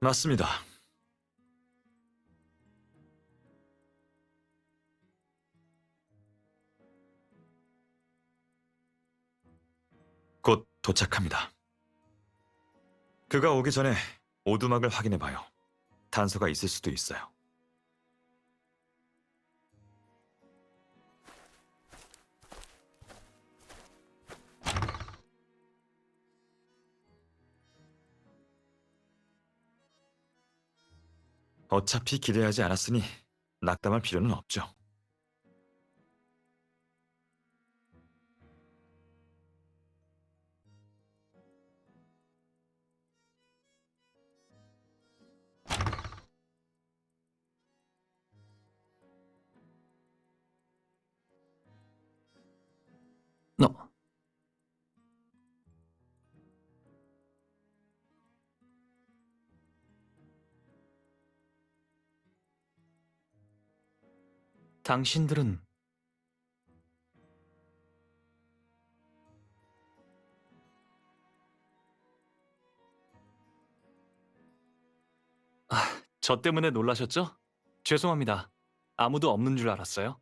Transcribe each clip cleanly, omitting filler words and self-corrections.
맞습니다. 곧 도착합니다. 그가 오기 전에 오두막을 확인해봐요. 단서가 있을 수도 있어요. 어차피 기대하지 않았으니 낙담할 필요는 없죠. 너, 당신들은 저 때문에 놀라셨죠? 죄송합니다. 아무도 없는 줄 알았어요.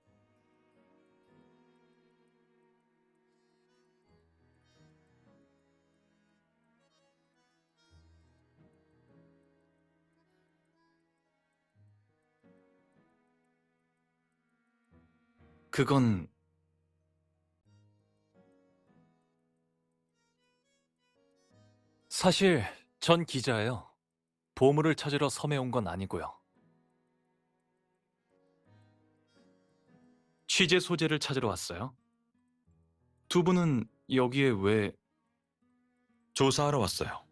그건 사실 전 기자예요. 보물을 찾으러 섬에 온 건 아니고요. 취재 소재를 찾으러 왔어요. 두 분은 여기에 왜 조사하러 왔어요.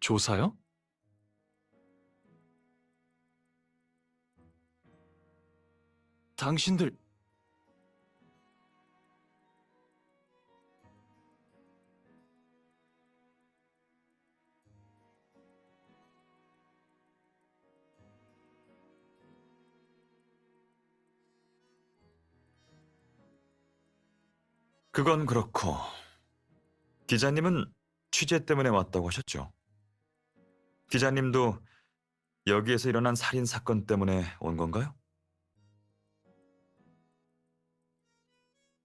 조사요? 당신들 그건 그렇고, 기자님은 취재 때문에 왔다고 하셨죠? 기자님도 여기에서 일어난 살인 사건 때문에 온 건가요?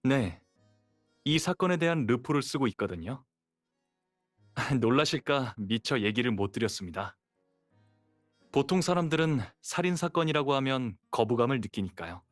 네, 이 사건에 대한 르포를 쓰고 있거든요. 놀라실까 미처 얘기를 못 드렸습니다. 보통 사람들은 살인 사건이라고 하면 거부감을 느끼니까요.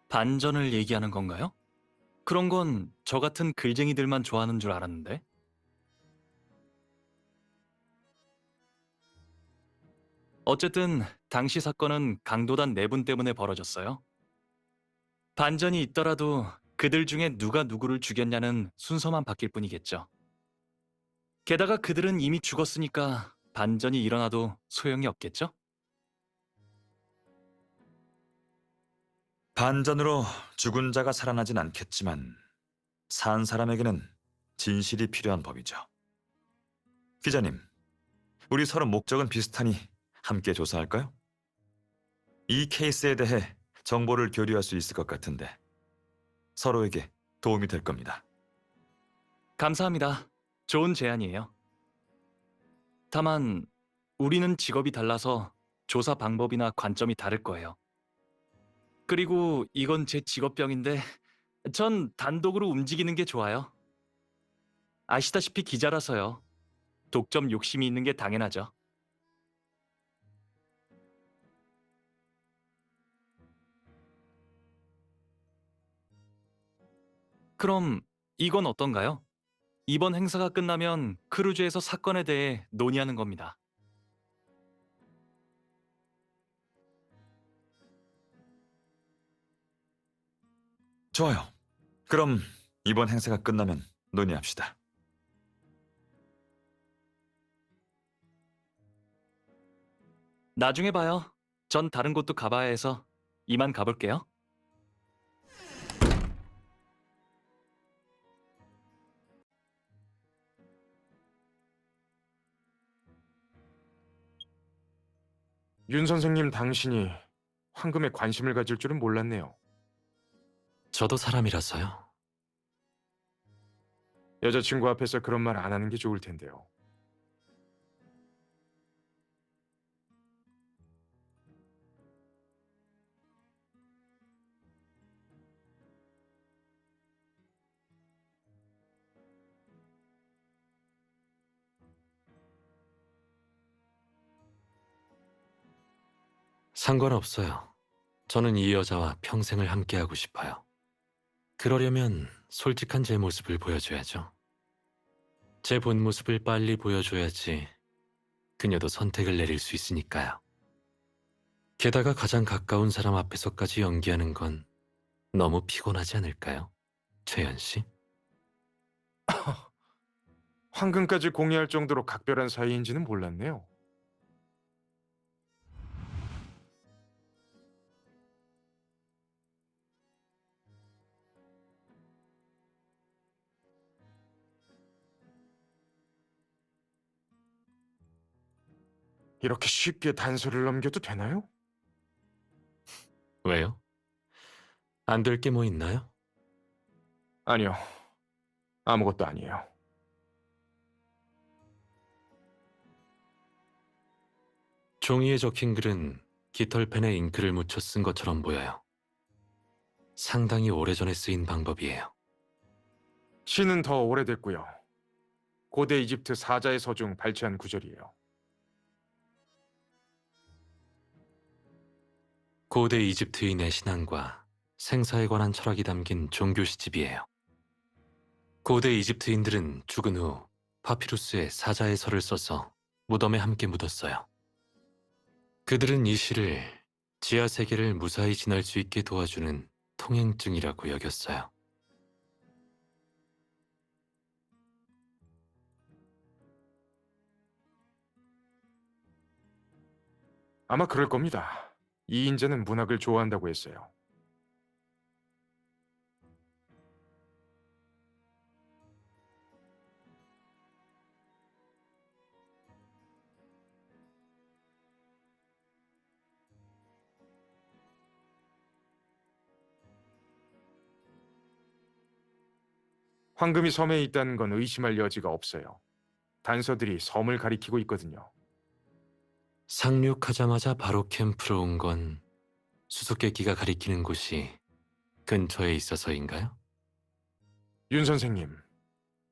반전을 얘기하는 건가요? 그런 건 저 같은 글쟁이들만 좋아하는 줄 알았는데. 어쨌든 당시 사건은 강도단 네 분 때문에 벌어졌어요. 반전이 있더라도 그들 중에 누가 누구를 죽였냐는 순서만 바뀔 뿐이겠죠. 게다가 그들은 이미 죽었으니까 반전이 일어나도 소용이 없겠죠? 반전으로 죽은 자가 살아나진 않겠지만, 산 사람에게는 진실이 필요한 법이죠. 기자님, 우리 서로 목적은 비슷하니 함께 조사할까요? 이 케이스에 대해 정보를 교류할 수 있을 것 같은데 서로에게 도움이 될 겁니다. 감사합니다. 좋은 제안이에요. 다만 우리는 직업이 달라서 조사 방법이나 관점이 다를 거예요. 그리고 이건 제 직업병인데 전 단독으로 움직이는 게 좋아요. 아시다시피 기자라서요. 독점 욕심이 있는 게 당연하죠. 그럼 이건 어떤가요? 이번 행사가 끝나면 크루즈에서 사건에 대해 논의하는 겁니다. 좋아요. 그럼 이번 행사가 끝나면 논의합시다. 나중에 봐요. 전 다른 곳도 가봐야 해서 이만 가볼게요. 윤 선생님 당신이 황금에 관심을 가질 줄은 몰랐네요. 저도 사람이라서요. 여자친구 앞에서 그런 말 안 하는 게 좋을 텐데요. 상관없어요. 저는 이 여자와 평생을 함께하고 싶어요. 그러려면 솔직한 제 모습을 보여줘야죠. 제 본 모습을 빨리 보여줘야지 그녀도 선택을 내릴 수 있으니까요. 게다가 가장 가까운 사람 앞에서까지 연기하는 건 너무 피곤하지 않을까요? 최연 씨? 황금까지 공유할 정도로 각별한 사이인지는 몰랐네요. 이렇게 쉽게 단서를 넘겨도 되나요? 왜요? 안 될 게 뭐 있나요? 아니요. 아무것도 아니에요. 종이에 적힌 글은 깃털펜에 잉크를 묻혀 쓴 것처럼 보여요. 상당히 오래전에 쓰인 방법이에요. 시는 더 오래됐고요. 고대 이집트 사자의 서 중 발췌한 구절이에요. 고대 이집트인의 신앙과 생사에 관한 철학이 담긴 종교 시집이에요. 고대 이집트인들은 죽은 후 파피루스에 사자의 설을 써서 무덤에 함께 묻었어요. 그들은 이 시를 지하 세계를 무사히 지날 수 있게 도와주는 통행증이라고 여겼어요. 아마 그럴 겁니다. 이 인자는 문학을 좋아한다고 했어요. 황금이 섬에 있다는 건 의심할 여지가 없어요. 단서들이 섬을 가리키고 있거든요. 상륙하자마자 바로 캠프로 온 건 수수께끼가 가리키는 곳이 근처에 있어서인가요? 윤 선생님,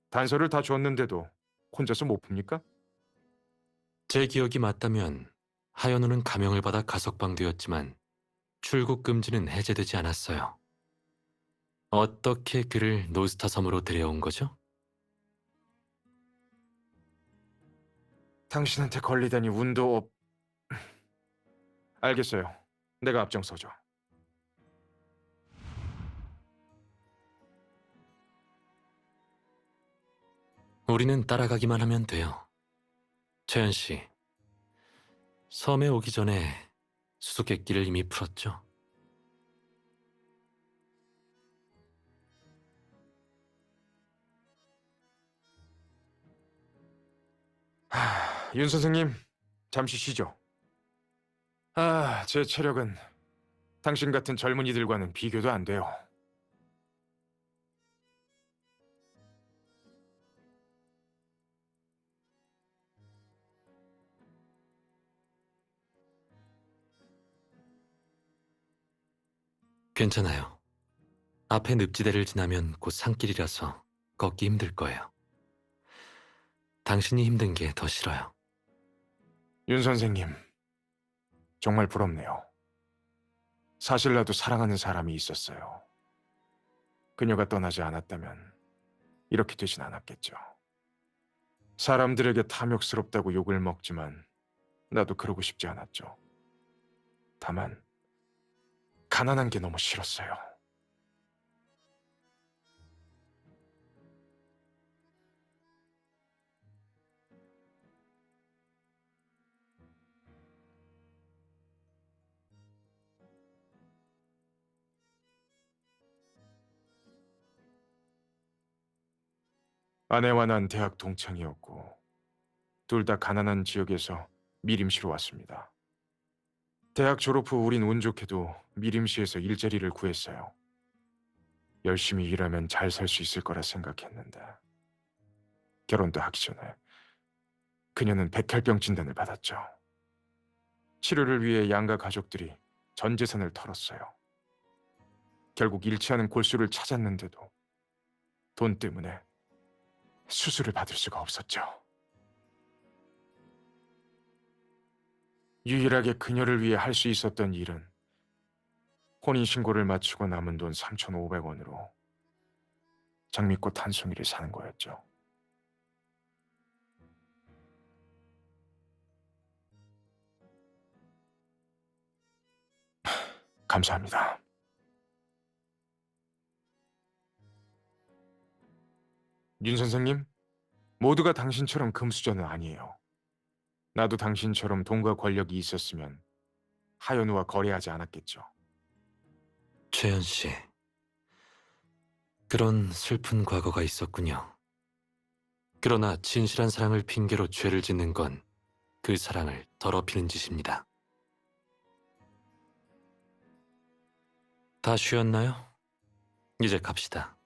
단서를 다 줬는데도 혼자서 못 풉니까? 제 기억이 맞다면 하연우는 감형을 받아 가석방되었지만 출국 금지는 해제되지 않았어요. 어떻게 그를 노스타 섬으로 데려온 거죠? 당신한테 걸리다니 운도 없... 알겠어요. 내가 앞장서죠. 우리는 따라가기만 하면 돼요. 최연 씨, 섬에 오기 전에 수수께끼를 이미 풀었죠? 윤 선생님, 잠시 쉬죠. 제 체력은 당신 같은 젊은이들과는 비교도 안 돼요. 괜찮아요. 앞에 늪지대를 지나면 곧 산길이라서 걷기 힘들 거예요. 당신이 힘든 게 더 싫어요. 윤 선생님, 정말 부럽네요. 사실 나도 사랑하는 사람이 있었어요. 그녀가 떠나지 않았다면 이렇게 되진 않았겠죠. 사람들에게 탐욕스럽다고 욕을 먹지만 나도 그러고 싶지 않았죠. 다만 가난한 게 너무 싫었어요. 아내와 난 대학 동창이었고 둘 다 가난한 지역에서 미림시로 왔습니다. 대학 졸업 후 우린 운 좋게도 미림시에서 일자리를 구했어요. 열심히 일하면 잘 살 수 있을 거라 생각했는데 결혼도 하기 전에 그녀는 백혈병 진단을 받았죠. 치료를 위해 양가 가족들이 전 재산을 털었어요. 결국 잃지 않은 골수를 찾았는데도 돈 때문에 수술을 받을 수가 없었죠. 유일하게 그녀를 위해 할 수 있었던 일은 혼인신고를 마치고 남은 돈 3,500원으로 장미꽃 한 송이를 사는 거였죠. 감사합니다. 윤 선생님, 모두가 당신처럼 금수저는 아니에요. 나도 당신처럼 돈과 권력이 있었으면 하연우와 거래하지 않았겠죠. 최현 씨, 그런 슬픈 과거가 있었군요. 그러나 진실한 사랑을 핑계로 죄를 짓는 건 그 사랑을 더럽히는 짓입니다. 다 쉬었나요? 이제 갑시다.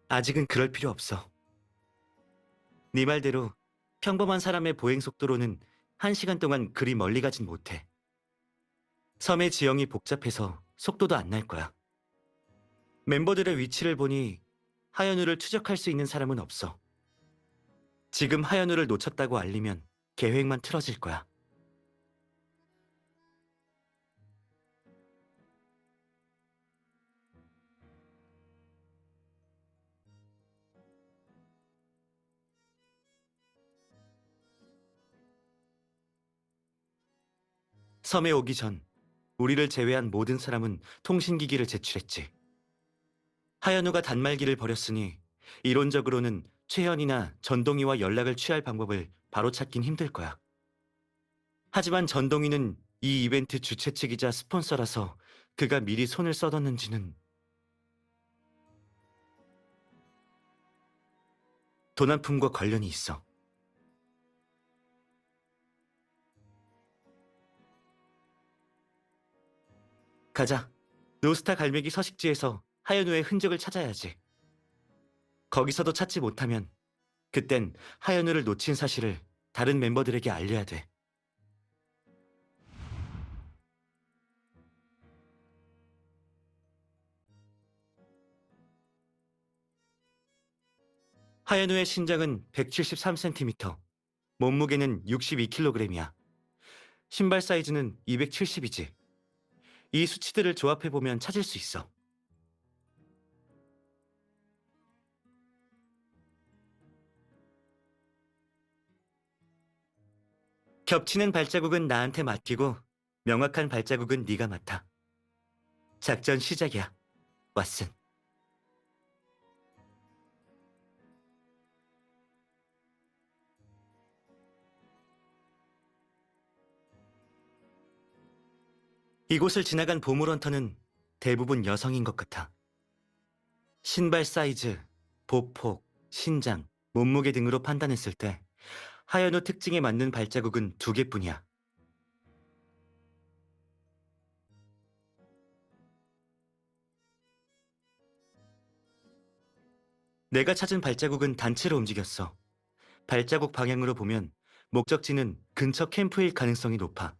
아직은 그럴 필요 없어. 네 말대로 평범한 사람의 보행 속도로는 1시간 동안 그리 멀리 가진 못해. 섬의 지형이 복잡해서 속도도 안 날 거야. 멤버들의 위치를 보니 하연우를 추적할 수 있는 사람은 없어. 지금 하연우를 놓쳤다고 알리면 계획만 틀어질 거야. 섬에 오기 전 우리를 제외한 모든 사람은 통신기기를 제출했지. 하연우가 단말기를 버렸으니 이론적으로는 최현이나 전동이와 연락을 취할 방법을 바로 찾긴 힘들 거야. 하지만 전동이는 이 이벤트 주최 측이자 스폰서라서 그가 미리 손을 써뒀는지는. 돈 한 푼과 관련이 있어. 가자. 노스타 갈매기 서식지에서 하연우의 흔적을 찾아야지. 거기서도 찾지 못하면 그땐 하연우를 놓친 사실을 다른 멤버들에게 알려야 돼. 하연우의 신장은 173cm, 몸무게는 62kg이야. 신발 사이즈는 270이지. 이 수치들을 조합해보면 찾을 수 있어. 겹치는 발자국은 나한테 맡기고 명확한 발자국은 네가 맡아. 작전 시작이야, 왓슨. 이곳을 지나간 보물헌터는 대부분 여성인 것 같아. 신발 사이즈, 보폭, 신장, 몸무게 등으로 판단했을 때 하연우 특징에 맞는 발자국은 2개뿐이야. 내가 찾은 발자국은 단체로 움직였어. 발자국 방향으로 보면 목적지는 근처 캠프일 가능성이 높아.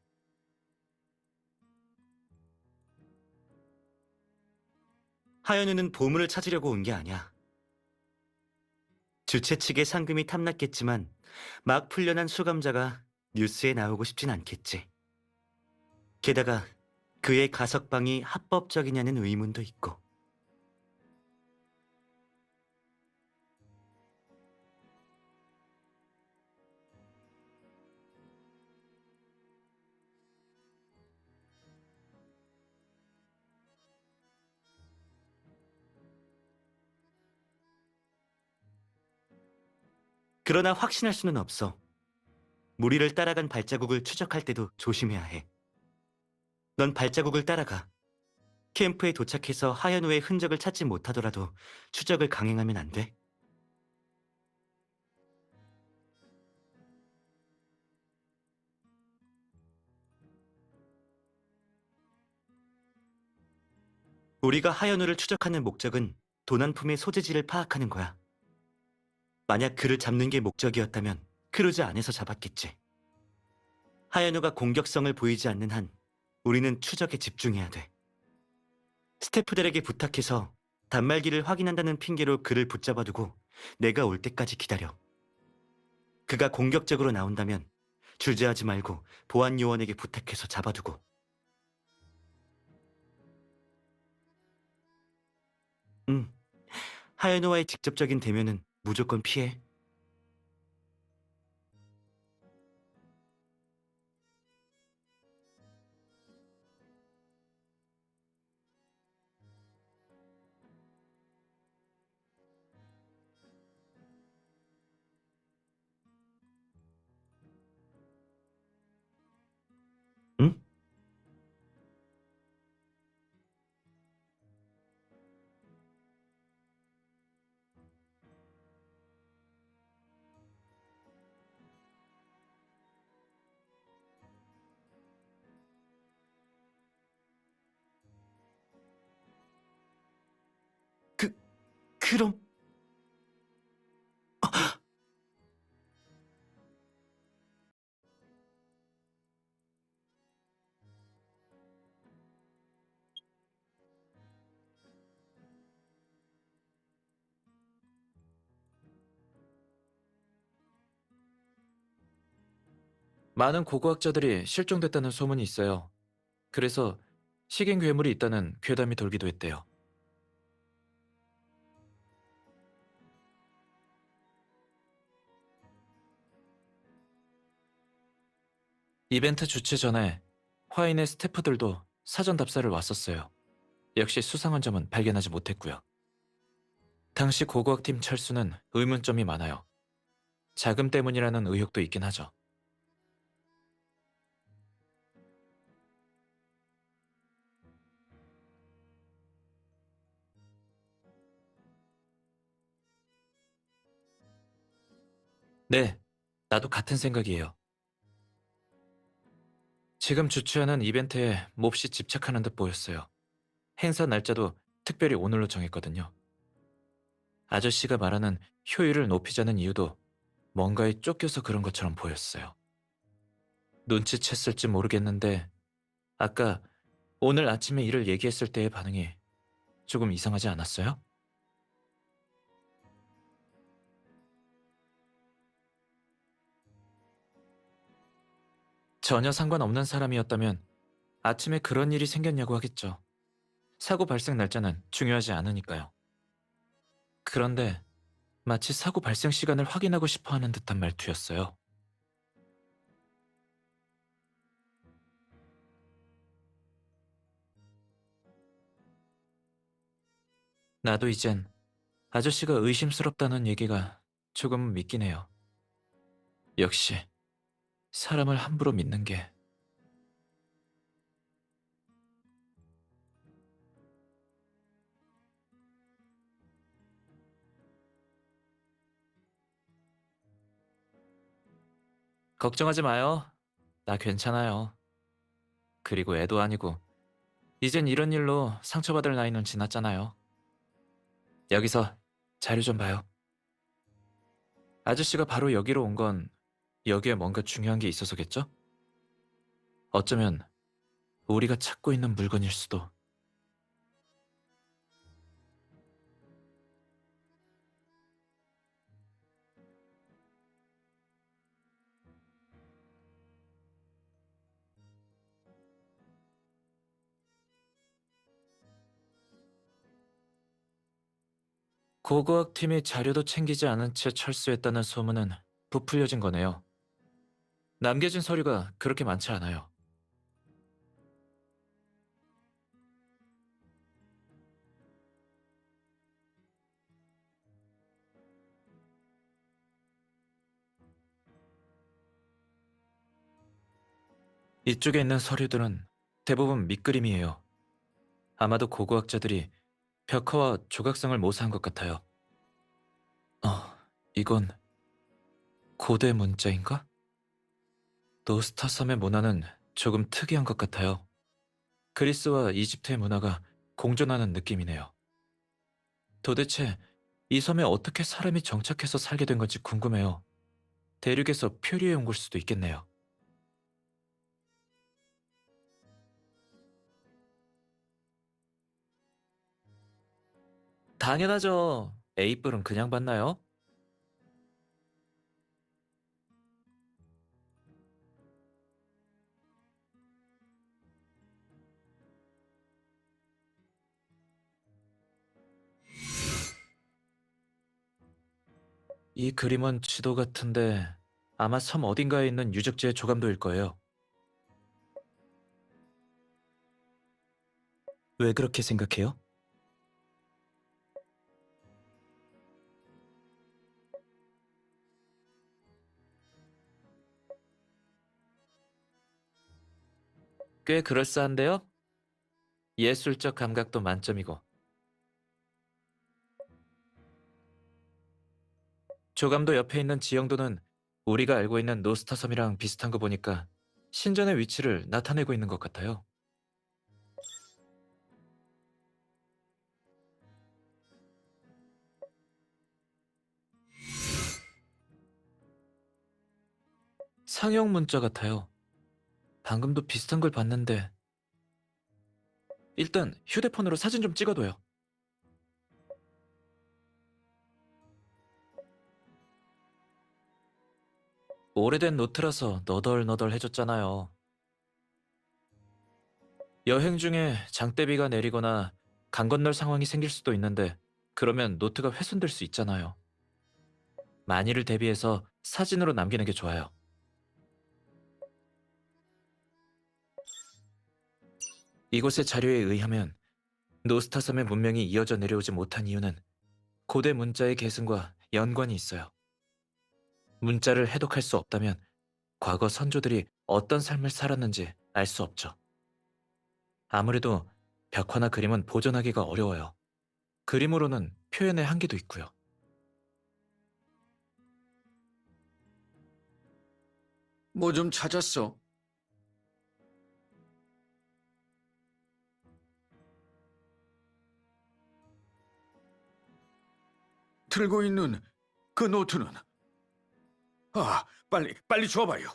하연우는 보물을 찾으려고 온 게 아니야. 주최 측의 상금이 탐났겠지만 막 풀려난 수감자가 뉴스에 나오고 싶진 않겠지. 게다가 그의 가석방이 합법적이냐는 의문도 있고. 그러나 확신할 수는 없어. 무리를 따라간 발자국을 추적할 때도 조심해야 해. 넌 발자국을 따라가. 캠프에 도착해서 하연우의 흔적을 찾지 못하더라도 추적을 강행하면 안 돼. 우리가 하연우를 추적하는 목적은 도난품의 소재지를 파악하는 거야. 만약 그를 잡는 게 목적이었다면 크루즈 안에서 잡았겠지. 하연우가 공격성을 보이지 않는 한 우리는 추적에 집중해야 돼. 스태프들에게 부탁해서 단말기를 확인한다는 핑계로 그를 붙잡아두고 내가 올 때까지 기다려. 그가 공격적으로 나온다면 주저하지 말고 보안 요원에게 부탁해서 잡아두고. 응. 하연우와의 직접적인 대면은 무조건 피해. 응? 그럼 많은 고고학자들이 실종됐다는 소문이 있어요. 그래서 식인 괴물이 있다는 괴담이 돌기도 했대요. 이벤트 주최 전에 화인의 스태프들도 사전 답사를 왔었어요. 역시 수상한 점은 발견하지 못했고요. 당시 고고학팀 철수는 의문점이 많아요. 자금 때문이라는 의혹도 있긴 하죠. 네, 나도 같은 생각이에요. 지금 주최하는 이벤트에 몹시 집착하는 듯 보였어요. 행사 날짜도 특별히 오늘로 정했거든요. 아저씨가 말하는 효율을 높이자는 이유도 뭔가에 쫓겨서 그런 것처럼 보였어요. 눈치챘을지 모르겠는데 아까 오늘 아침에 일을 얘기했을 때의 반응이 조금 이상하지 않았어요? 전혀 상관없는 사람이었다면 아침에 그런 일이 생겼냐고 하겠죠. 사고 발생 날짜는 중요하지 않으니까요. 그런데 마치 사고 발생 시간을 확인하고 싶어 하는 듯한 말투였어요. 나도 이젠 아저씨가 의심스럽다는 얘기가 조금은 믿긴 해요. 역시 사람을 함부로 믿는 게 걱정하지 마요. 나 괜찮아요. 그리고 애도 아니고 이젠 이런 일로 상처받을 나이는 지났잖아요. 여기서 자료 좀 봐요. 아저씨가 바로 여기로 온 건 여기에 뭔가 중요한 게 있어서겠죠? 어쩌면 우리가 찾고 있는 물건일 수도. 고고학팀이 자료도 챙기지 않은 채 철수했다는 소문은 부풀려진 거네요. 남겨진 서류가 그렇게 많지 않아요. 이쪽에 있는 서류들은 대부분 밑그림이에요. 아마도 고고학자들이 벽화와 조각상을 모사한 것 같아요. 이건 고대 문자인가? 노스타 섬의 문화는 조금 특이한 것 같아요. 그리스와 이집트의 문화가 공존하는 느낌이네요. 도대체 이 섬에 어떻게 사람이 정착해서 살게 된 건지 궁금해요. 대륙에서 표류해 온 걸 수도 있겠네요. 당연하죠. A뿔은 그냥 받나요? 이 그림은 지도 같은데 아마 섬 어딘가에 있는 유적지의 조감도일 거예요. 왜 그렇게 생각해요? 꽤 그럴싸한데요? 예술적 감각도 만점이고. 조감도 옆에 있는 지형도는 우리가 알고 있는 노스타 섬이랑 비슷한 거 보니까 신전의 위치를 나타내고 있는 것 같아요. 상형 문자 같아요. 방금도 비슷한 걸 봤는데 일단 휴대폰으로 사진 좀 찍어둬요. 오래된 노트라서 너덜너덜해졌잖아요. 여행 중에 장대비가 내리거나 강 건널 상황이 생길 수도 있는데 그러면 노트가 훼손될 수 있잖아요. 만일을 대비해서 사진으로 남기는 게 좋아요. 이곳의 자료에 의하면 노스타 섬의 문명이 이어져 내려오지 못한 이유는 고대 문자의 계승과 연관이 있어요. 문자를 해독할 수 없다면 과거 선조들이 어떤 삶을 살았는지 알 수 없죠. 아무래도 벽화나 그림은 보존하기가 어려워요. 그림으로는 표현의 한계도 있고요. 뭐 좀 찾았어? 들고 있는 그 노트는? 빨리 줘봐요.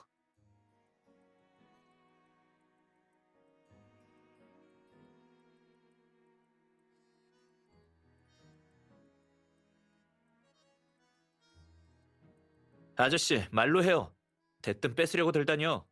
아저씨, 말로 해요. 대뜸 뺏으려고 들다니요.